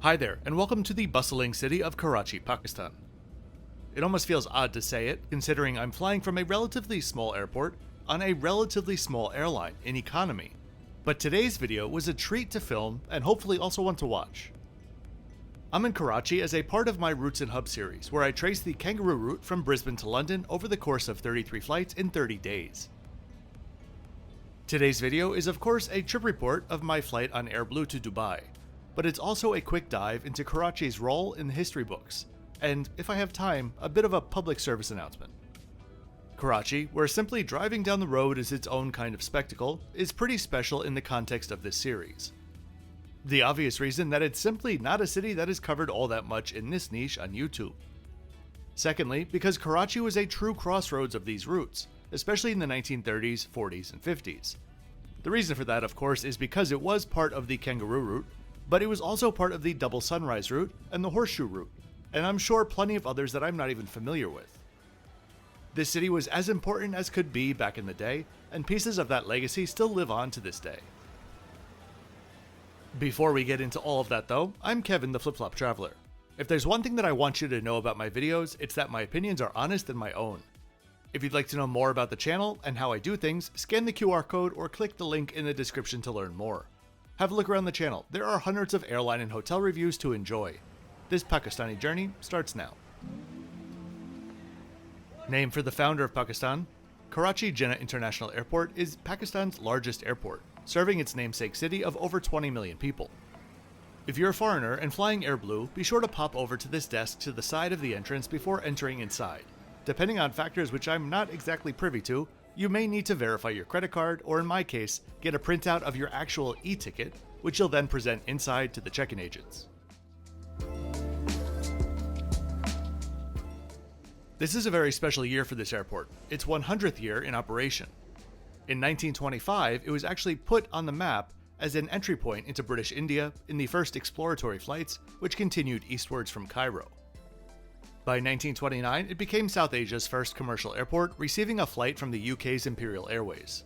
Hi there, and welcome to the bustling city of Karachi, Pakistan. It almost feels odd to say it, considering I'm flying from a relatively small airport on a relatively small airline in economy. But today's video was a treat to film and hopefully also one to watch. I'm in Karachi as a part of my Routes and Hub series, where I trace the kangaroo route from Brisbane to London over the course of 33 flights in 30 days. Today's video is of course a trip report of my flight on AIRBLUE to Dubai, but it's also a quick dive into Karachi's role in the history books, and if I have time, a bit of a public service announcement. Karachi, where simply driving down the road is its own kind of spectacle, is pretty special in the context of this series. The obvious reason that it's simply not a city that is covered all that much in this niche on YouTube. Secondly, because Karachi was a true crossroads of these routes, especially in the 1930s, 40s, and 50s. The reason for that, of course, is because it was part of the kangaroo route, but it was also part of the double sunrise route and the horseshoe route, and I'm sure plenty of others that I'm not even familiar with. This city was as important as could be back in the day, and pieces of that legacy still live on to this day. Before we get into all of that though, I'm Kevin the Flip Flop Traveler. If there's one thing that I want you to know about my videos, it's that my opinions are honest and my own. If you'd like to know more about the channel and how I do things, scan the QR code or click the link in the description to learn more. Have a look around the channel, there are hundreds of airline and hotel reviews to enjoy. This Pakistani journey starts now. Name for the founder of Pakistan. Karachi Jinnah International Airport is Pakistan's largest airport, serving its namesake city of over 20 million people. If you're a foreigner and flying AIRBLUE, be sure to pop over to this desk to the side of the entrance before entering inside. Depending on factors which I'm not exactly privy to, you may need to verify your credit card, or in my case, get a printout of your actual e-ticket, which you'll then present inside to the check-in agents. This is a very special year for this airport, its 100th year in operation. In 1925, it was actually put on the map as an entry point into British India in the first exploratory flights, which continued eastwards from Cairo. By 1929, it became South Asia's first commercial airport, receiving a flight from the UK's Imperial Airways.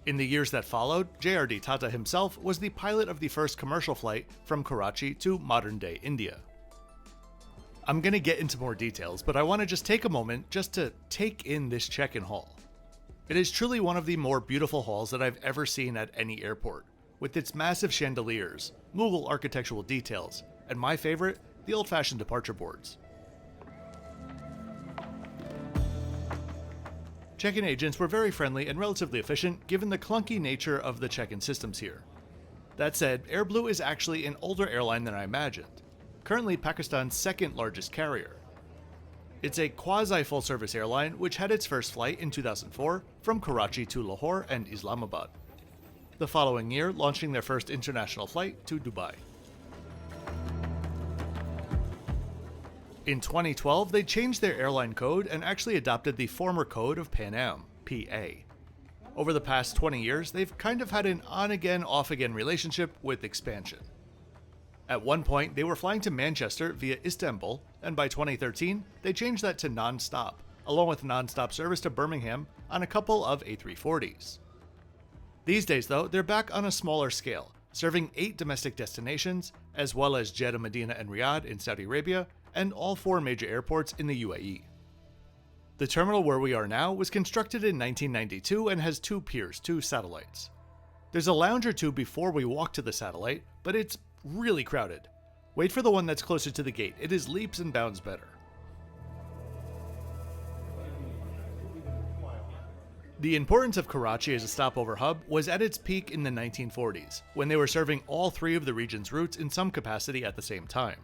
In the years that followed, J.R.D. Tata himself was the pilot of the first commercial flight from Karachi to modern-day India. I'm gonna get into more details, but I want to just take a moment just to take in this check-in hall. It is truly one of the more beautiful halls that I've ever seen at any airport, with its massive chandeliers, Mughal architectural details, and my favorite, the old-fashioned departure boards. Check-in agents were very friendly and relatively efficient given the clunky nature of the check-in systems here. That said, AIRBLUE is actually an older airline than I imagined, currently Pakistan's second largest carrier. It's a quasi-full-service airline which had its first flight in 2004 from Karachi to Lahore and Islamabad, the following year launching their first international flight to Dubai. In 2012, they changed their airline code and actually adopted the former code of Pan Am, PA. Over the past 20 years, they've kind of had an on-again, off-again relationship with expansion. At one point, they were flying to Manchester via Istanbul, and by 2013, they changed that to non-stop, along with non-stop service to Birmingham on a couple of A340s. These days though, they're back on a smaller scale, serving 8 domestic destinations, as well as Jeddah, Medina, and Riyadh in Saudi Arabia, and all 4 major airports in the UAE. The terminal where we are now was constructed in 1992 and has 2 piers, 2 satellites. There's a lounge or 2 before we walk to the satellite, but it's really crowded. Wait for the one that's closer to the gate, it is leaps and bounds better. The importance of Karachi as a stopover hub was at its peak in the 1940s, when they were serving all 3 of the region's routes in some capacity at the same time.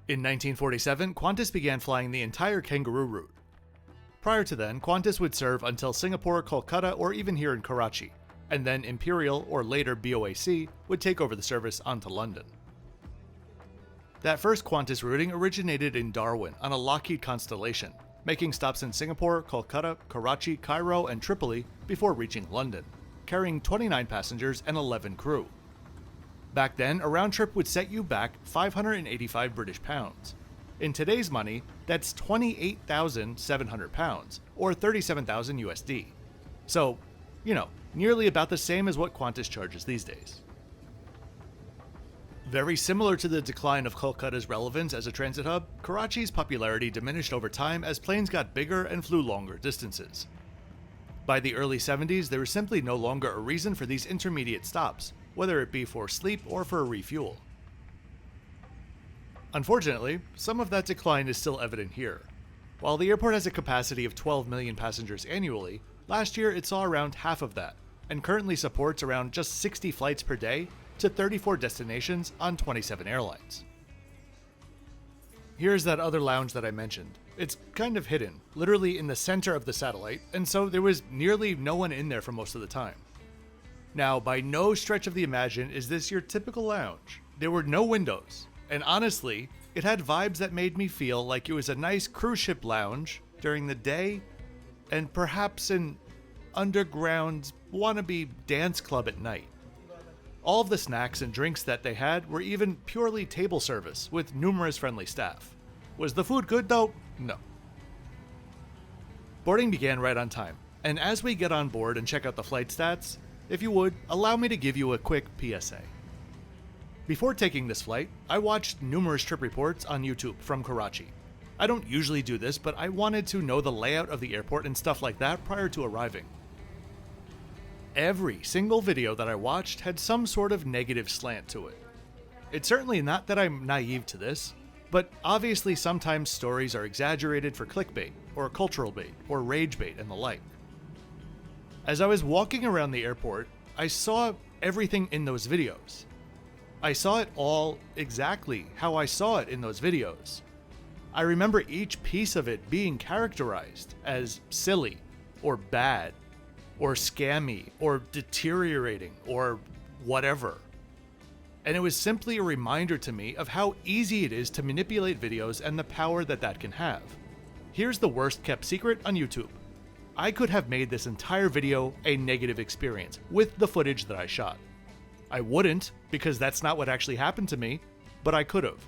In 1947, Qantas began flying the entire kangaroo route. Prior to then, Qantas would serve until Singapore, Kolkata, or even here in Karachi, and then Imperial, or later BOAC, would take over the service onto London. That first Qantas routing originated in Darwin on a Lockheed Constellation, making stops in Singapore, Kolkata, Karachi, Cairo, and Tripoli before reaching London, carrying 29 passengers and 11 crew. Back then, a round trip would set you back 585 British pounds. In today's money, that's 28,700 pounds, or 37,000 USD. So, nearly about the same as what Qantas charges these days. Very similar to the decline of Kolkata's relevance as a transit hub, Karachi's popularity diminished over time as planes got bigger and flew longer distances. By the early 70s, there was simply no longer a reason for these intermediate stops, whether it be for sleep or for a refuel. Unfortunately, some of that decline is still evident here. While the airport has a capacity of 12 million passengers annually, last year it saw around half of that, and currently supports around just 60 flights per day to 34 destinations on 27 airlines. Here's that other lounge that I mentioned. It's kind of hidden, literally in the center of the satellite, and so there was nearly no one in there for most of the time. Now, by no stretch of the imagination is this your typical lounge. There were no windows, and honestly, it had vibes that made me feel like it was a nice cruise ship lounge during the day, and perhaps an underground wannabe dance club at night. All of the snacks and drinks that they had were even purely table service with numerous friendly staff. Was the food good though? No. Boarding began right on time, and as we get on board and check out the flight stats, if you would, allow me to give you a quick PSA. Before taking this flight, I watched numerous trip reports on YouTube from Karachi. I don't usually do this, but I wanted to know the layout of the airport and stuff like that prior to arriving. Every single video that I watched had some sort of negative slant to it. It's certainly not that I'm naive to this, but obviously sometimes stories are exaggerated for clickbait, or cultural bait, or rage bait and the like. As I was walking around the airport, I saw everything in those videos. I saw it all exactly how I saw it in those videos. I remember each piece of it being characterized as silly, or bad, or scammy, or deteriorating, or whatever. And it was simply a reminder to me of how easy it is to manipulate videos and the power that that can have. Here's the worst kept secret on YouTube. I could have made this entire video a negative experience with the footage that I shot. I wouldn't, because that's not what actually happened to me, but I could have.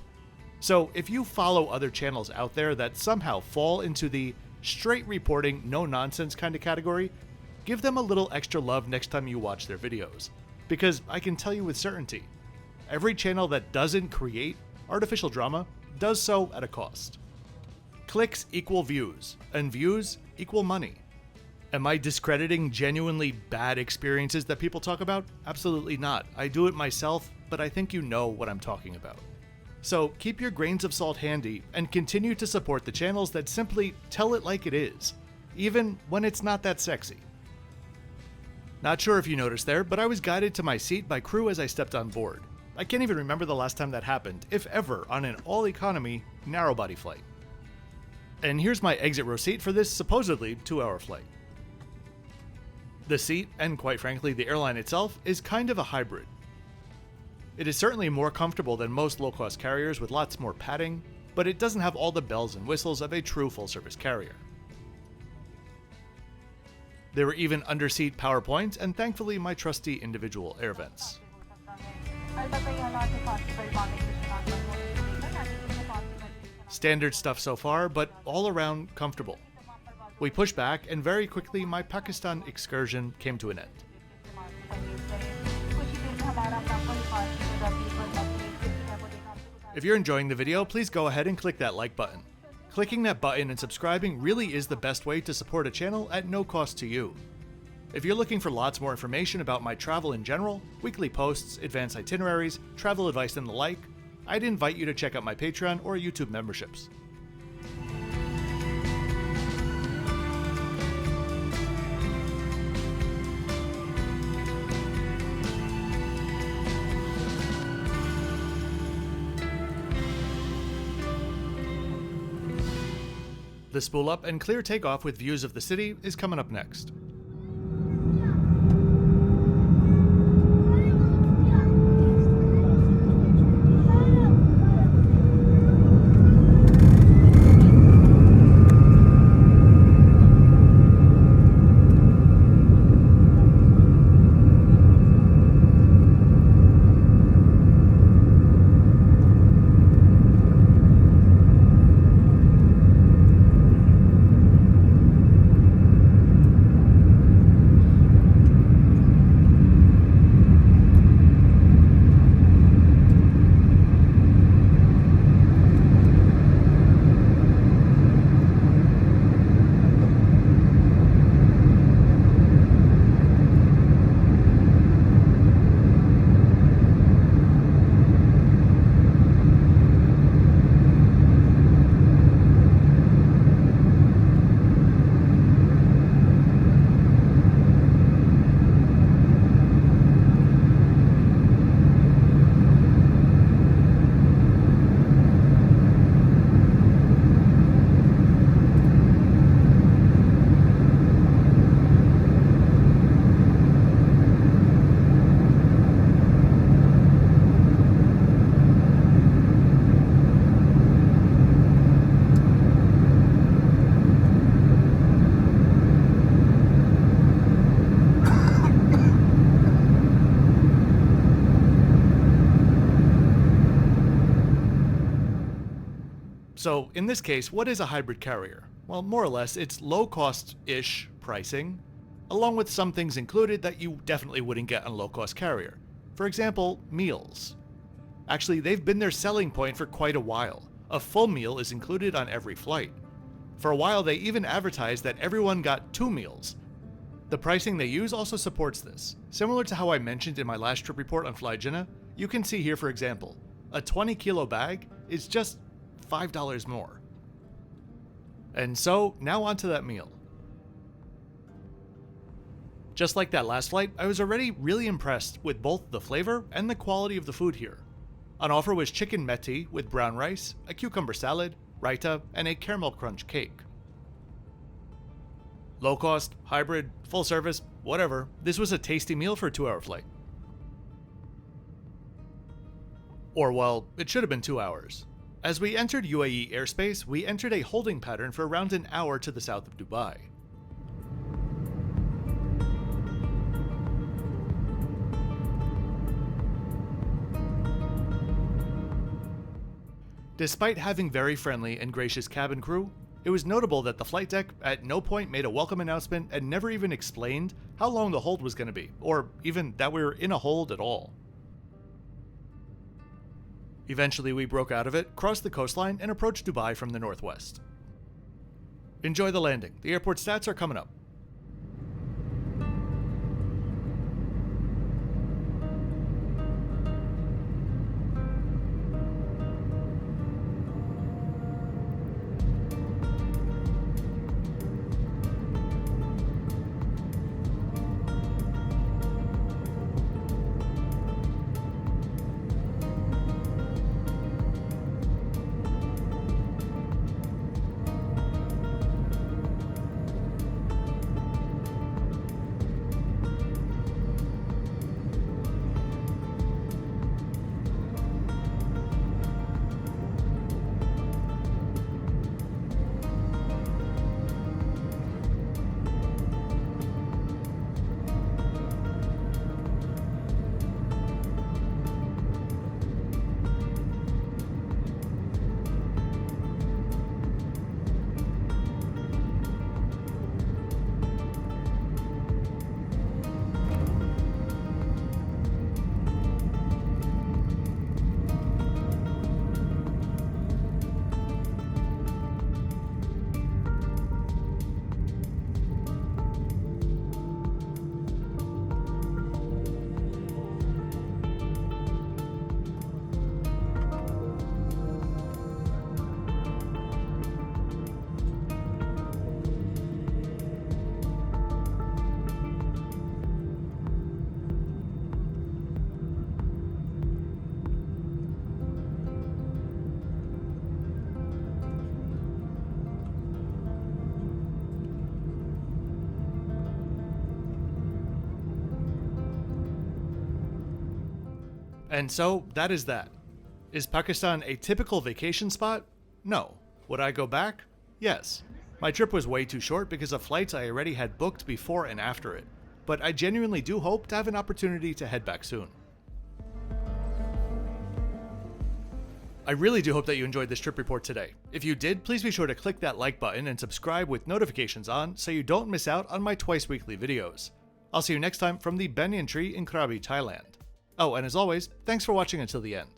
So if you follow other channels out there that somehow fall into the straight reporting, no nonsense kind of category, give them a little extra love next time you watch their videos. Because I can tell you with certainty, every channel that doesn't create artificial drama does so at a cost. Clicks equal views, and views equal money. Am I discrediting genuinely bad experiences that people talk about? Absolutely not. I do it myself, but I think you know what I'm talking about. So keep your grains of salt handy and continue to support the channels that simply tell it like it is, even when it's not that sexy. Not sure if you noticed there, but I was guided to my seat by crew as I stepped on board. I can't even remember the last time that happened, if ever, on an all-economy, narrow-body flight. And here's my exit row seat for this supposedly 2-hour flight. The seat, and quite frankly the airline itself, is kind of a hybrid. It is certainly more comfortable than most low-cost carriers with lots more padding, but it doesn't have all the bells and whistles of a true full-service carrier. There were even under-seat power points and thankfully my trusty individual air vents. Standard stuff so far, but all around comfortable. We pushed back and very quickly my Pakistan excursion came to an end. If you're enjoying the video, please go ahead and click that like button. Clicking that button and subscribing really is the best way to support a channel at no cost to you. If you're looking for lots more information about my travel in general, weekly posts, advanced itineraries, travel advice and the like, I'd invite you to check out my Patreon or YouTube memberships. The spool up and clear takeoff with views of the city is coming up next. So in this case, what is a hybrid carrier? Well, more or less, it's low-cost-ish pricing, along with some things included that you definitely wouldn't get on a low-cost carrier. For example, meals. Actually, they've been their selling point for quite a while. A full meal is included on every flight. For a while, they even advertised that everyone got 2 meals. The pricing they use also supports this. Similar to how I mentioned in my last trip report on Fly Jinnah, you can see here, for example, a 20-kilo bag is just $5 more. And so, now onto that meal. Just like that last flight, I was already really impressed with both the flavor and the quality of the food here. On offer was chicken methi with brown rice, a cucumber salad, raita, and a caramel crunch cake. Low cost, hybrid, full service, whatever, this was a tasty meal for a 2-hour flight. Or well, it should have been 2 hours. As we entered UAE airspace, we entered a holding pattern for around an hour to the south of Dubai. Despite having very friendly and gracious cabin crew, it was notable that the flight deck at no point made a welcome announcement and never even explained how long the hold was going to be, or even that we were in a hold at all. Eventually we broke out of it, crossed the coastline, and approached Dubai from the northwest. Enjoy the landing. The airport stats are coming up. And so, that is that. Is Pakistan a typical vacation spot? No. Would I go back? Yes. My trip was way too short because of flights I already had booked before and after it, but I genuinely do hope to have an opportunity to head back soon. I really do hope that you enjoyed this trip report today. If you did, please be sure to click that like button and subscribe with notifications on so you don't miss out on my twice weekly videos. I'll see you next time from the Banyan tree in Krabi, Thailand. Oh, and as always, thanks for watching until the end.